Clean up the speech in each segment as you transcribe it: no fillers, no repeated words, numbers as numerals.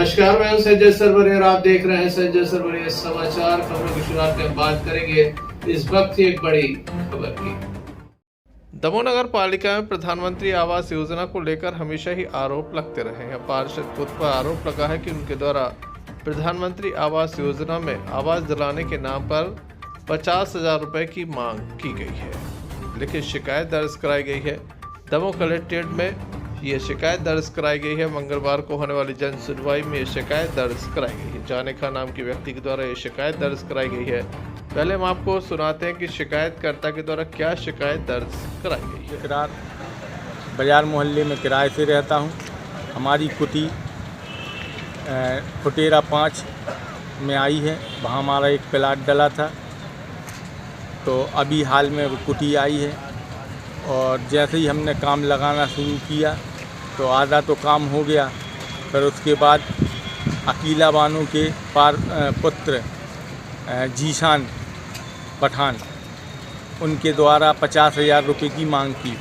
नमस्कार, मैं हूं संजय सरवरे और आप देख रहे हैं संजय सरवरे समाचार। खबरों की शुरुआत में बात करेंगे इस वक्त की एक बड़ी खबर की। दमोह नगर पालिका में प्रधानमंत्री आवास योजना को लेकर हमेशा ही आरोप लगते रहे हैं। पार्षद खुद पर आरोप लगा है कि उनके द्वारा प्रधानमंत्री आवास योजना में आवास दिलाने के नाम पर 50,000 रुपए की मांग की गई है, लेकिन शिकायत दर्ज कराई गई है। दमोह कलेक्ट्रेट में ये शिकायत दर्ज कराई गई है। मंगलवार को होने वाली जन सुनवाई में ये शिकायत दर्ज कराई गई है। जाने खान नाम के व्यक्ति के द्वारा ये शिकायत दर्ज कराई गई है। पहले हम आपको सुनाते हैं कि शिकायतकर्ता के द्वारा क्या शिकायत दर्ज कराई गई है। किरार बाजार मोहल्ले में किराए से रहता हूँ। हमारी कुटी फुटेरा 5 में आई है। वहाँ हमारा एक प्लाट डला था, तो अभी हाल में वो कुटी आई है। और जैसे ही हमने काम लगाना शुरू किया तो आधा तो काम हो गया, फिर उसके बाद अकीला बानो के पुत्र जीशान पठान, उनके द्वारा 50,000 रुपये की मांग की।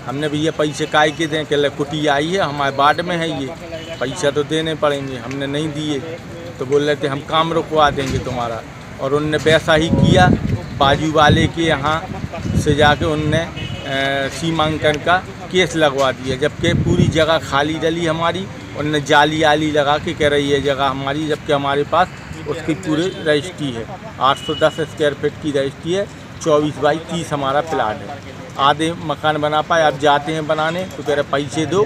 हमने भैया पैसे काहे के दें, कि कुटी आई है हमारे वार्ड में है, ये पैसा तो देने पड़ेंगे। हमने नहीं दिए तो बोल रहे थे हम काम रुकवा देंगे तुम्हारा, और उनने वैसा ही किया। बाजू वाले के यहाँ से जाके उनने सीमांकन का केस लगवा दिया, जबकि पूरी जगह खाली डली हमारी। उनने जाली आली लगा के कह रही है जगह हमारी, जबकि हमारे पास उसकी पूरी रजिस्ट्री है। 810 स्क्वायर फीट की रजिस्ट्री है। 24/30 हमारा प्लाट है। आधे मकान बना पाए, अब जाते हैं बनाने तो कह रहे पैसे दो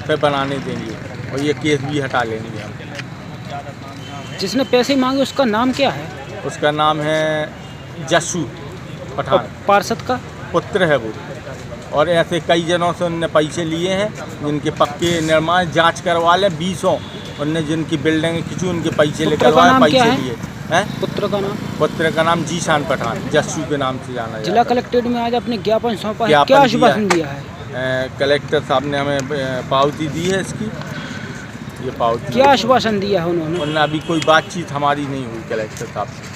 फिर बनाने देंगे, और ये केस भी हटा लेंगे हम। जिसने पैसे मांगे उसका नाम क्या है? उसका नाम है जस्सू पठान, पार्षद का पुत्र है वो। और ऐसे कई जनों से उनने पैसे लिए हैं, जिनके पक्के निर्माण जांच करवा लें 20 उनने जिनकी बिल्डिंग किसी उनके पैसे निकलवाए, पैसे लिए हैं। पुत्र का नाम जीशान पठान, जस्सू के नाम से जाना जाता है। जिला कलेक्ट्रेट में आज अपने ज्ञापन सौंपा है, क्या आश्वासन दिया है? कलेक्टर साहब ने हमें पावती दी है इसकी, ये पावती। क्या आश्वासन दिया है उन्होंने? अभी कोई बातचीत हमारी नहीं हुई कलेक्टर साहब से।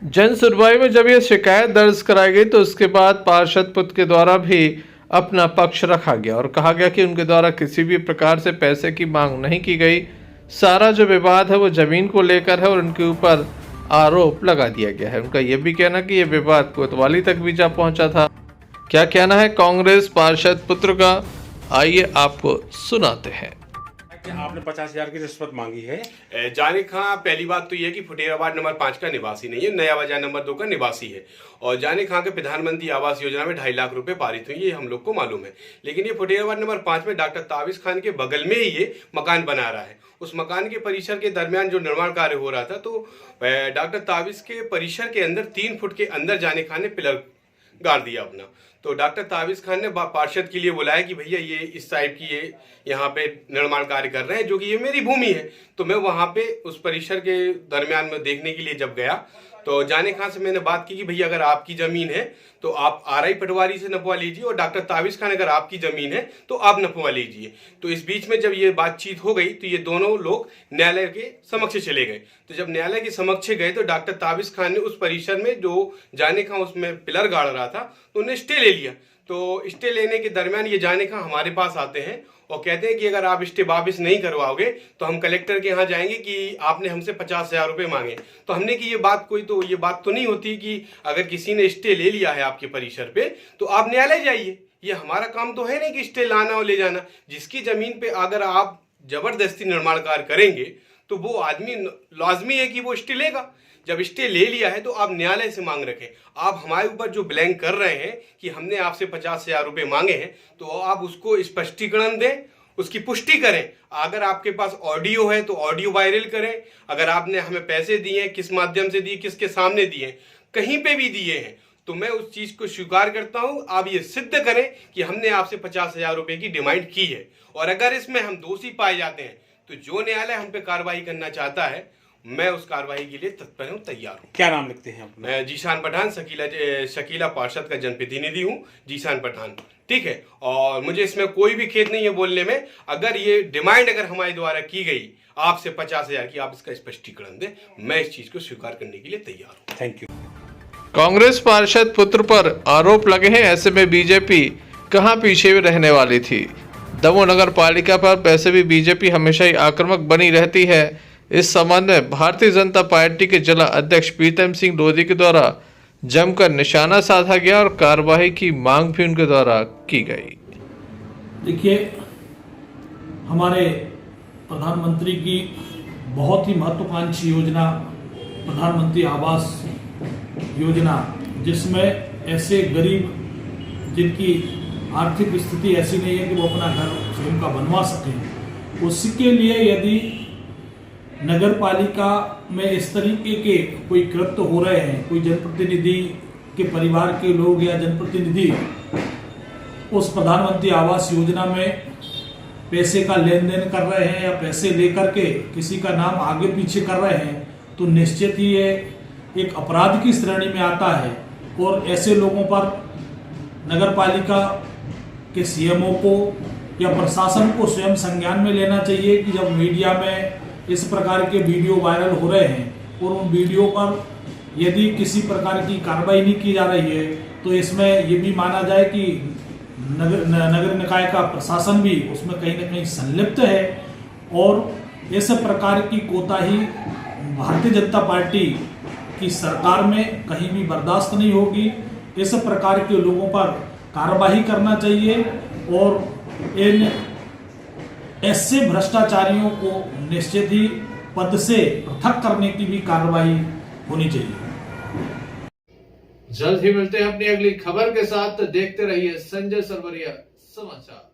जन सुनवाई में जब यह शिकायत दर्ज कराई गई तो उसके बाद पार्षद पुत्र के द्वारा भी अपना पक्ष रखा गया और कहा गया कि उनके द्वारा किसी भी प्रकार से पैसे की मांग नहीं की गई। सारा जो विवाद है वो जमीन को लेकर है और उनके ऊपर आरोप लगा दिया गया है। उनका यह भी कहना कि यह विवाद कोतवाली तक भी जा पहुंचा था। क्या कहना है कांग्रेस पार्षद पुत्र का, आइए आपको सुनाते हैं। आपने 50,000 की रिश्वत मांगी है। जाने खां, पहली बात तो यह है कि फुटेरा वार्ड नंबर 5 का निवासी नहीं है, नया बाजार नंबर 2 का निवासी है। और जाने खां के प्रधानमंत्री आवास योजना में 2.5 लाख रुपए पारित हुए, ये हम लोग को मालूम है। लेकिन ये फुटेरा वार्ड नंबर 5 में डॉक्टर ताबिश खान के बगल में ही ये मकान बना रहा है। उस मकान के परिसर के दरमियान जो निर्माण कार्य हो रहा था, तो डॉक्टर ताबिश के परिसर के अंदर 3 फुट के अंदर जाने खान ने पिलर गाड़ दिया अपना। तो डॉक्टर ताबिश खान ने पार्षद के लिए बुलाया कि भैया ये इस टाइप की ये यहाँ पे निर्माण कार्य कर रहे हैं, जो कि ये मेरी भूमि है। तो मैं वहाँ पे उस परिसर के दरमियान में देखने के लिए जब गया तो जाने खान से मैंने बात की कि भैया अगर आपकी ज़मीन है तो आप आरआई पटवारी से नपवा लीजिए, और डॉक्टर ताबिश खान अगर आपकी ज़मीन है तो आप नपवा लीजिए। तो इस बीच में जब ये बातचीत हो गई तो ये दोनों लोग न्यायालय के समक्ष चले गए। तो जब न्यायालय के समक्ष गए तो डॉक्टर ताबिश खान ने उस परिसर में जो जाने खान उसमें पिलर गाड़ रहा था तो उन्हें स्टे ले लिया। तो स्टे लेने के दरमियान ये जाने खान हमारे पास आते हैं और कहते हैं कि अगर आप स्टे वापिस नहीं करवाओगे तो हम कलेक्टर के यहाँ जाएंगे कि आपने हमसे 50,000 रुपये मांगे। तो हमने कि ये बात तो नहीं होती कि अगर किसी ने स्टे ले लिया है आपके परिसर पे तो आप न्यायालय जाइए। ये हमारा काम तो है नहीं कि स्टे लाना और ले जाना। जिसकी ज़मीन पे अगर आप जबरदस्ती निर्माण कार्य करेंगे तो वो आदमी लाजमी है कि वो स्टे लेगा। जब स्टे ले लिया है तो आप न्यायालय से मांग रखें। आप हमारे ऊपर जो ब्लैंक कर रहे हैं कि हमने आपसे 50,000 रुपये मांगे हैं, तो आप उसको स्पष्टीकरण दें, उसकी पुष्टि करें। अगर आपके पास ऑडियो है तो ऑडियो वायरल करें। अगर आपने हमें पैसे दिए हैं, किस माध्यम से दिए, किसके सामने दिए, कहीं पे भी दिए हैं, तो मैं उस चीज़ को स्वीकार करता हूं। आप ये सिद्ध करें कि हमने आपसे 50,000 रुपये की डिमांड की है, और अगर इसमें हम दोषी पाए जाते हैं तो जो न्यायालय हम पे कार्रवाई करना चाहता है मैं उस कार्रवाई के लिए तत्पर हूँ, तैयार हूँ। क्या नाम लिखते हैं अपना? मैं जीशान पठान, शकीला पार्षद का जनप्रतिनिधि हूँ, जीशान पठान। ठीक है, और मुझे इसमें कोई भी खेद नहीं है बोलने में। अगर ये डिमांड अगर हमारे द्वारा की गई आपसे 50,000 की, आप इसका स्पष्टीकरण दें, मैं इस चीज को स्वीकार करने के लिए तैयार हूँ। Thank you. कांग्रेस पार्षद पुत्र पर आरोप लगे हैं, ऐसे में बीजेपी कहां पीछे रहने वाली थी। दमोह नगर पालिका पर वैसे भी बीजेपी हमेशा ही आक्रामक बनी रहती है। इस संबंध में भारतीय जनता पार्टी के जिला अध्यक्ष प्रीतम सिंह लोधी के द्वारा जमकर निशाना साधा गया और कार्रवाई की मांग भी उनके द्वारा की गई। देखिए, हमारे प्रधानमंत्री की बहुत ही महत्वाकांक्षी योजना प्रधानमंत्री आवास योजना, जिसमें ऐसे गरीब जिनकी आर्थिक स्थिति ऐसी नहीं है कि वो अपना घर स्वयं का बनवा सकें, उसके लिए यदि नगर पालिका में इस तरीके के कोई कृत्य हो रहे हैं, कोई जनप्रतिनिधि के परिवार के लोग या जनप्रतिनिधि उस प्रधानमंत्री आवास योजना में पैसे का लेन देन कर रहे हैं या पैसे लेकर के किसी का नाम आगे पीछे कर रहे हैं, तो निश्चित ही ये एक अपराध की श्रेणी में आता है। और ऐसे लोगों पर नगर पालिका के सीएमओ को या प्रशासन को स्वयं संज्ञान में लेना चाहिए कि जब मीडिया में इस प्रकार के वीडियो वायरल हो रहे हैं और उन वीडियो पर यदि किसी प्रकार की कार्रवाई नहीं की जा रही है, तो इसमें ये भी माना जाए कि नगर निकाय का प्रशासन भी उसमें कहीं ना कहीं संलिप्त है। और इस प्रकार की कोताही भारतीय जनता पार्टी की सरकार में कहीं भी बर्दाश्त नहीं होगी। इस प्रकार के लोगों पर कार्रवाई करना चाहिए और इन ऐसे भ्रष्टाचारियों को निश्चित ही पद से पृथक करने की भी कार्रवाई होनी चाहिए। जल्द ही मिलते हैं अपनी अगली खबर के साथ। देखते रहिए संजय सरवरिया समाचार।